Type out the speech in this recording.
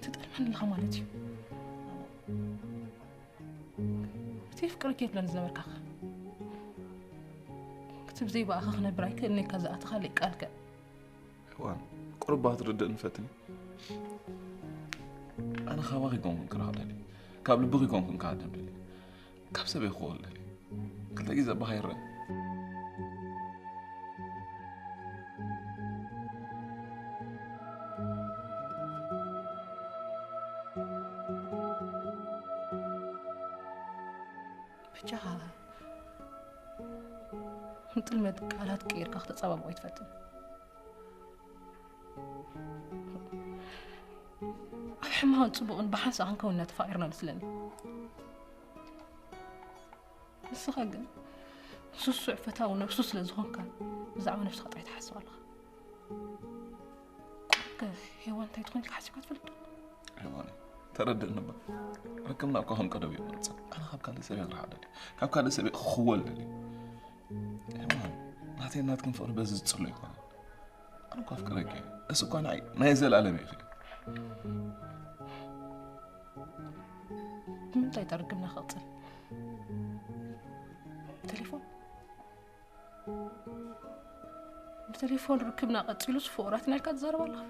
تطلعني لها مالتي تفكرك كيف لنزمرك أخ كتب زي بقى أخنا برايك إني كذا أتخلي قالك حيوان قربات رد نفتني أنا خواخي كون كره لي قبل بغي كون كادم لي كاب سبي خول لي قلت لك إذا بخير بجاه مثل ما قالت كير كاخت تصابب ويتفتن حما صبغن بحس عن كوننا تفايرنا مثلني بس خاقن سوس عفتا ونفسو سلازهون كان زعما نفس خطأ يتحسب الله هيوان تيتخون لك حسيبك تفلت حيواني تردد نبا ركمنا كهم كدوي منصب أنا خاب كان لسه بيغرح على لي خاب كان لسه بيخول لي حيوان ناتي ناتكن فور بس تصلي يكون أنا كاف كريكي بس كان عي ما يزال على ميخي من تيترقمنا خاطر تليفون ركبنا قتلوس فوراتنا الكات زار والله